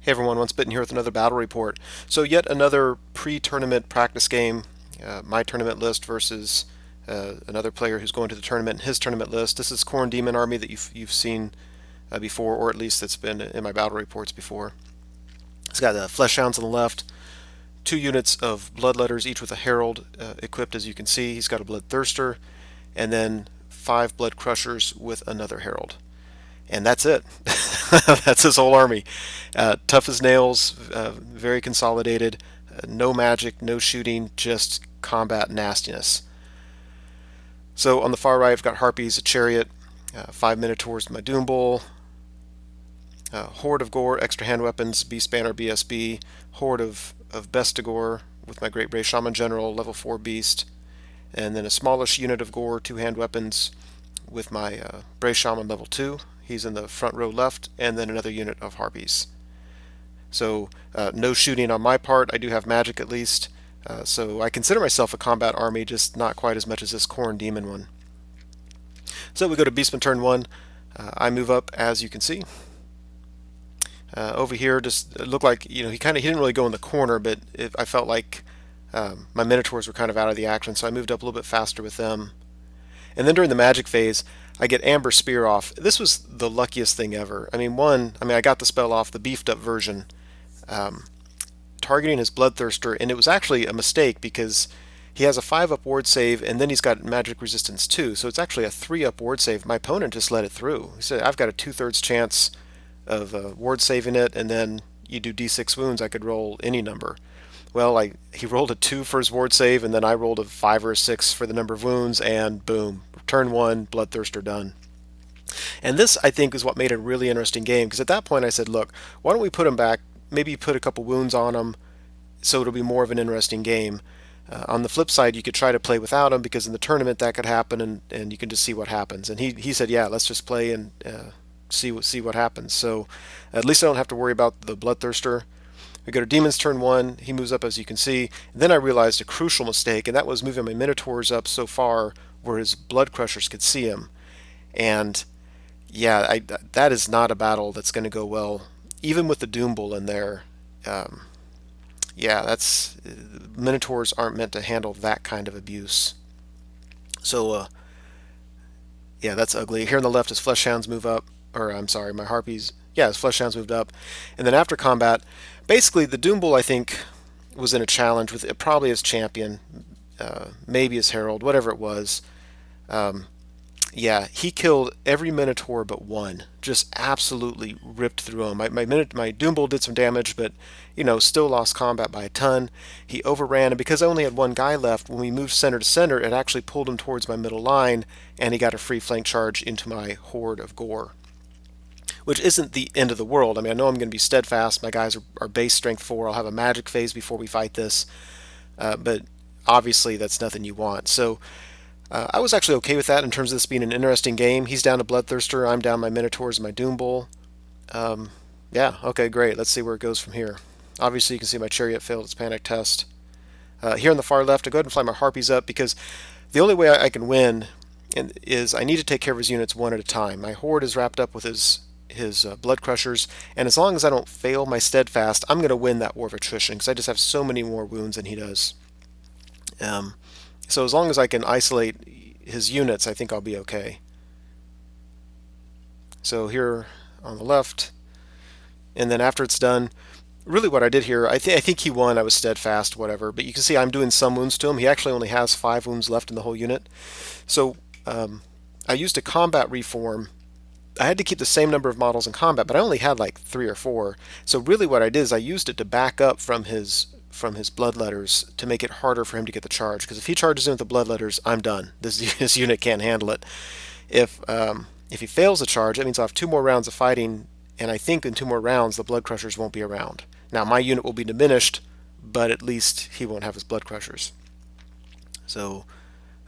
Hey everyone, Once Bitten here with another battle report. So yet another pre-tournament practice game, my tournament list versus another player who's going to the tournament and his tournament list. This is Khorne Daemon army that you've seen before, or at least it's been in my battle reports before. It's got flesh hounds on the left, 2 units of bloodletters, each with a herald equipped, as you can see. He's got a bloodthirster, and then 5 blood crushers with another herald. And that's it. That's his whole army. Tough as nails, very consolidated, no magic, no shooting, just combat nastiness. So on the far right, I've got Harpies, a chariot, 5 Minotaurs, my Doombull, Horde of Gore, extra hand weapons, Beast Banner, BSB, Horde of Bestigor with my Great Bray Shaman General, level 4 Beast, and then a smallish unit of Gore, 2 hand weapons with my Bray Shaman level 2. He's in the front row left, and then another unit of Harpies. So no shooting on my part. I do have magic at least. So I consider myself a combat army, just not quite as much as this Khorne Daemon one. So we go to Beastman turn 1. I move up, as you can see. Over here, just it looked like he didn't really go in the corner, but I felt like my Minotaurs were kind of out of the action, so I moved up a little bit faster with them. And then during the magic phase, I get Amber Spear off. This was the luckiest thing ever. I got the spell off, the beefed up version, targeting his Bloodthirster, and it was actually a mistake because he has a 5-up ward save, and then he's got magic resistance too. So it's actually a 3-up ward save. My opponent just let it through. He said, I've got a 2/3 chance of ward saving it, and then you do d6 wounds, I could roll any number. Well, he rolled a 2 for his ward save, and then I rolled a 5 or a 6 for the number of wounds, and boom, turn 1, Bloodthirster done. And this, I think, is what made it a really interesting game, because at that point I said, look, why don't we put him back, maybe put a couple wounds on him, so it'll be more of an interesting game. On the flip side, you could try to play without him, because in the tournament that could happen, and you can just see what happens. And he said, yeah, let's just play and see what happens. So at least I don't have to worry about the Bloodthirster. We go to Demon's turn 1. He moves up, as you can see. And then I realized a crucial mistake, and that was moving my Minotaurs up so far where his Blood Crushers could see him. And yeah, that is not a battle that's going to go well, even with the Doombull in there. Minotaurs aren't meant to handle that kind of abuse. So yeah, that's ugly. Here on the left, his Flesh Hounds move up, or I'm sorry, my Harpies. Yeah, his Flesh Hounds moved up. And then after combat, basically the Doombull, I think, was in a challenge with probably his champion, maybe his herald, whatever it was. Yeah, he killed every Minotaur but one. Just absolutely ripped through him. My Doombull did some damage, but still lost combat by a ton. He overran, and because I only had one guy left, when we moved center to center, it actually pulled him towards my middle line, and he got a free flank charge into my Horde of Gore, which isn't the end of the world. I know I'm going to be steadfast. My guys are base strength 4. I'll have a magic phase before we fight this, but obviously that's nothing you want. So I was actually okay with that in terms of this being an interesting game. He's down to Bloodthirster. I'm down my Minotaurs and my Doombull. Yeah, okay, great. Let's see where it goes from here. Obviously, you can see my Chariot failed its panic test. Here on the far left, I go ahead and fly my Harpies up because the only way I can win is I need to take care of his units one at a time. My Horde is wrapped up with his Blood Crushers, and as long as I don't fail my Steadfast, I'm going to win that war of attrition because I just have so many more wounds than he does. So as long as I can isolate his units, I think I'll be okay. So here on the left, and then after it's done, really what I did here, I think he won. I was steadfast, whatever. But you can see I'm doing some wounds to him. He actually only has 5 wounds left in the whole unit. So I used a combat reform. I had to keep the same number of models in combat, but I only had like 3 or 4. So really what I did is I used it to back up from his bloodletters to make it harder for him to get the charge. Because if he charges in with the bloodletters, I'm done. This unit can't handle it. If he fails the charge, that means I'll have 2 more rounds of fighting, and I think in 2 more rounds the Blood Crushers won't be around. Now my unit will be diminished, but at least he won't have his Blood Crushers. So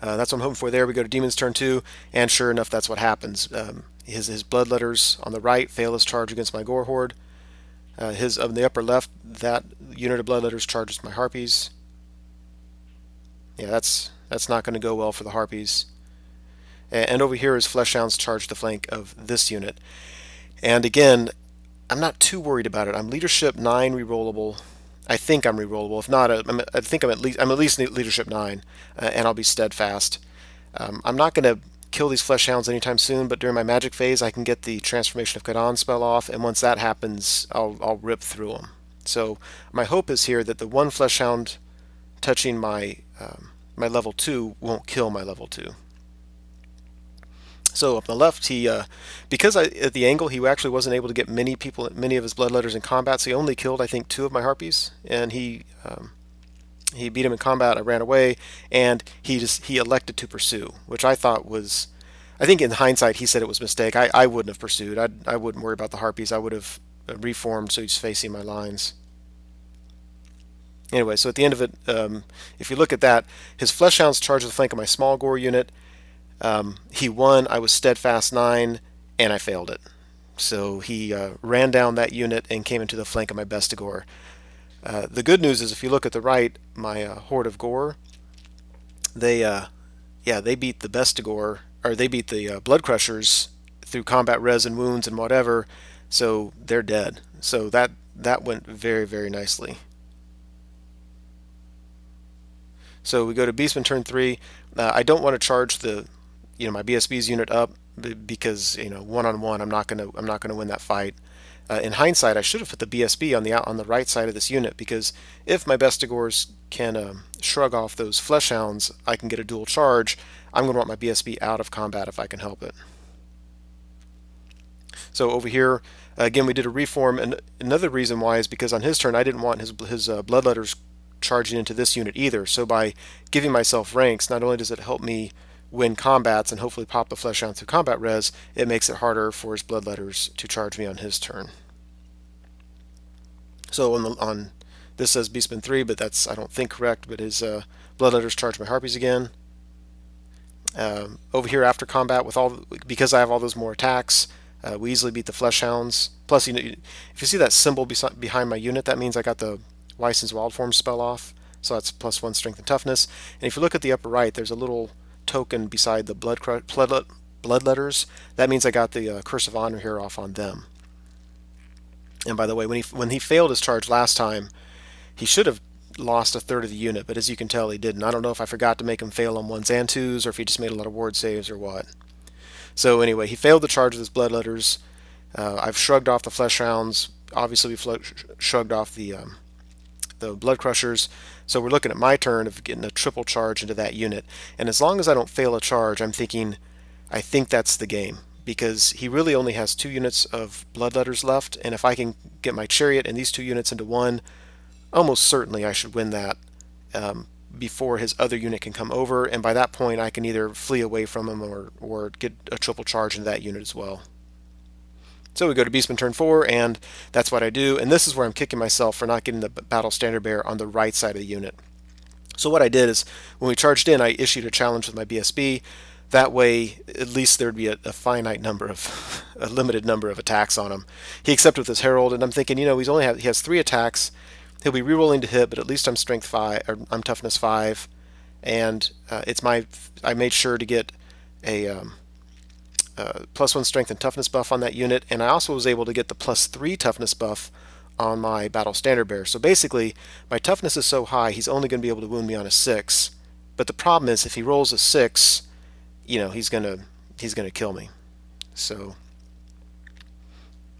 that's what I'm hoping for there. We go to Demon's turn 2, and sure enough, that's what happens. His Bloodletters on the right fail his charge against my Gore Horde. His on the upper left, that unit of Bloodletters charges my Harpies. Yeah, that's not going to go well for the Harpies. And over here, his Flesh Hounds charge the flank of this unit. And again, I'm not too worried about it. I'm leadership 9 rerollable. I think I'm rerollable. If not, I think I'm at least leadership 9, and I'll be steadfast. I'm not going to kill these flesh hounds anytime soon, but during my magic phase, I can get the transformation of Kadan spell off, and once that happens, I'll rip through them. So my hope is here that the one flesh hound touching my level 2 won't kill my level 2. So up on the left, because at the angle, he actually wasn't able to get many of his bloodletters in combat, so he only killed, I think, 2 of my harpies, and he beat him in combat. I ran away, and he elected to pursue, which I thought was, I think in hindsight, he said it was a mistake. I wouldn't have pursued. I wouldn't worry about the harpies. I would have reformed so he's facing my lines. Anyway, so at the end of it, if you look at that, his flesh hounds charged the flank of my small gore unit. He won. I was steadfast 9, and I failed it. So he ran down that unit and came into the flank of my Bestigor. The good news is, if you look at the right, my Horde of Gore, they beat the Bestigor, or they beat the Blood Crushers through combat res and wounds and whatever. So they're dead. So that went very, very nicely. So we go to Beastman turn 3. I don't want to charge my BSB's unit up because one-on-one I'm not gonna win that fight. In hindsight, I should have put the BSB on the right side of this unit, because if my Bestigors can shrug off those flesh hounds, I can get a dual charge. I'm going to want my BSB out of combat if I can help it. So over here, again, we did a reform, and another reason why is because on his turn I didn't want his bloodletters charging into this unit either. So by giving myself ranks, not only does it help me win combats and hopefully pop the flesh hound through combat res, it makes it harder for his bloodletters to charge me on his turn. So on this says Beastman 3, but that's, I don't think, correct, but his bloodletters charge my harpies again. Over here after combat, because I have all those more attacks, we easily beat the flesh hounds. Plus, if you see that symbol behind my unit, that means I got the Weisson's Wild Form spell off, so that's +1 strength and toughness. And if you look at the upper right, there's a little token beside the bloodletters. That means I got the Curse of Honor here off on them. And by the way, when he failed his charge last time, he should have lost a third of the unit, but as you can tell, he didn't. I don't know if I forgot to make him fail on 1s and 2s, or if he just made a lot of ward saves or what. So anyway, he failed the charge with his bloodletters. I've shrugged off the flesh hounds. Obviously, we shrugged off the blood crushers. So we're looking at my turn of getting a triple charge into that unit. And as long as I don't fail a charge, I think that's the game, because he really only has 2 units of bloodletters left, and if I can get my chariot and these 2 units into one, almost certainly I should win that before his other unit can come over, and by that point I can either flee away from him or get a triple charge into that unit as well. So we go to Beastman turn 4, and that's what I do, and this is where I'm kicking myself for not getting the Battle Standard Bearer on the right side of the unit. So what I did is, when we charged in, I issued a challenge with my BSB. That way, at least there'd be a limited number of attacks on him. He accepted with his Herald, and I'm thinking, he has 3 attacks. He'll be rerolling to hit, but at least I'm strength 5, or I'm toughness 5, and I made sure to get a +1 strength and toughness buff on that unit, and I also was able to get the +3 toughness buff on my Battle Standard Bearer. So basically, my toughness is so high, he's only going to be able to wound me on a 6. But the problem is, if he rolls a 6, he's gonna kill me. So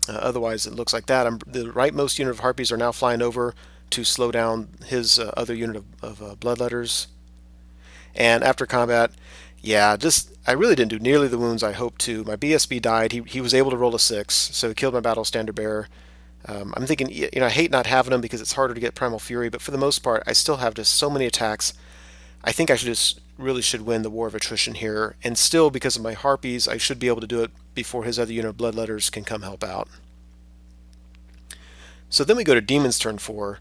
otherwise, it looks like that. The rightmost unit of harpies are now flying over to slow down his other unit of bloodletters. And after combat, I really didn't do nearly the wounds I hoped to. My BSB died. He was able to roll a 6, so he killed my Battle Standard Bearer. I'm thinking, I hate not having him because it's harder to get Primal Fury, but for the most part, I still have just so many attacks. I think I really should win the War of Attrition here, and still, because of my harpies, I should be able to do it before his other unit of bloodletters can come help out. So then we go to Demon's turn 4,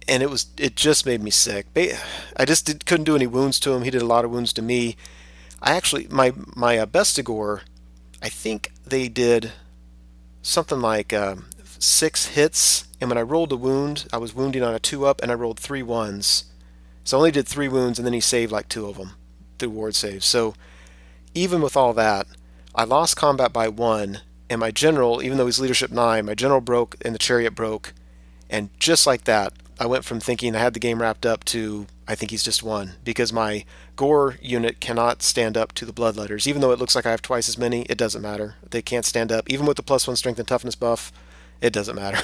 and it just made me sick. I just couldn't do any wounds to him. He did a lot of wounds to me. My Bestigor, I think they did something like 6 hits, and when I rolled a wound, I was wounding on a 2-up, and I rolled 3 1s. So I only did 3 wounds, and then he saved like 2 of them through ward saves. So even with all that, I lost combat by 1, and my general, even though he's leadership 9, my general broke and the chariot broke. And just like that, I went from thinking I had the game wrapped up to I think he's just won, because my gore unit cannot stand up to the bloodletters. Even though it looks like I have twice as many, it doesn't matter. They can't stand up. Even with the +1 strength and toughness buff, it doesn't matter.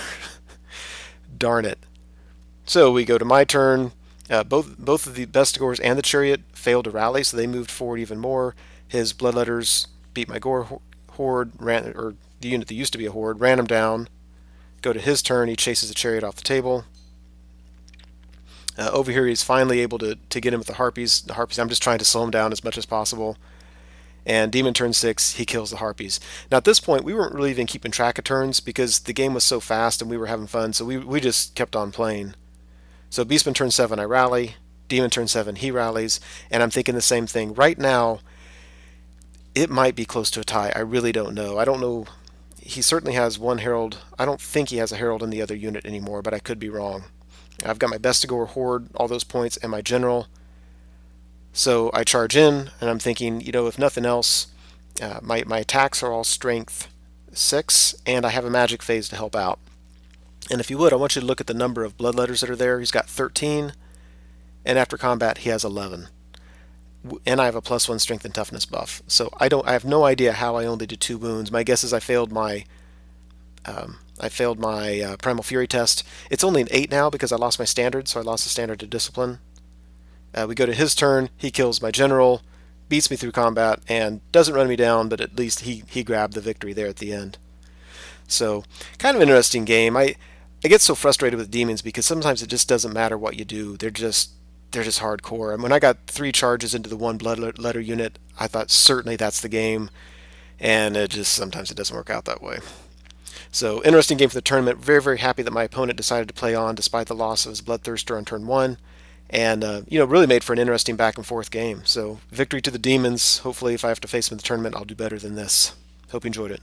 Darn it. So we go to my turn. Both of the Bestigors and the chariot failed to rally, so they moved forward even more. His bloodletters beat my gore horde, or the unit that used to be a horde, ran him down. Go to his turn, he chases the chariot off the table. Over here, he's finally able to get him with the harpies. I'm just trying to slow him down as much as possible. And Demon turn 6, he kills the harpies. Now at this point, we weren't really even keeping track of turns because the game was so fast and we were having fun, so we just kept on playing. So Beastman turn 7, I rally. Demon turn 7, he rallies. And I'm thinking the same thing. Right now, it might be close to a tie. I really don't know. I don't know. He certainly has one herald. I don't think he has a herald in the other unit anymore, but I could be wrong. I've got my Bestigor horde, all those points, and my general. So I charge in, and I'm thinking, if nothing else, my attacks are all strength 6, and I have a magic phase to help out. And if you would, I want you to look at the number of bloodletters that are there. He's got 13, and after combat, he has 11. And I have a +1 strength and toughness buff. So I have no idea how I only did 2 wounds. My guess is I failed my Primal Fury test. It's only an 8 now because I lost my standard, so I lost the standard to discipline. We go to his turn. He kills my general, beats me through combat, and doesn't run me down, but at least he grabbed the victory there at the end. So kind of an interesting game. I get so frustrated with demons because sometimes it just doesn't matter what you do. They're just hardcore. And when I got 3 charges into the 1 bloodletter unit, I thought certainly that's the game, and sometimes it doesn't work out that way. So interesting game for the tournament. Very, very happy that my opponent decided to play on despite the loss of his Bloodthirster on turn 1. And, really made for an interesting back and forth game. So victory to the Demons. Hopefully if I have to face them in the tournament, I'll do better than this. Hope you enjoyed it.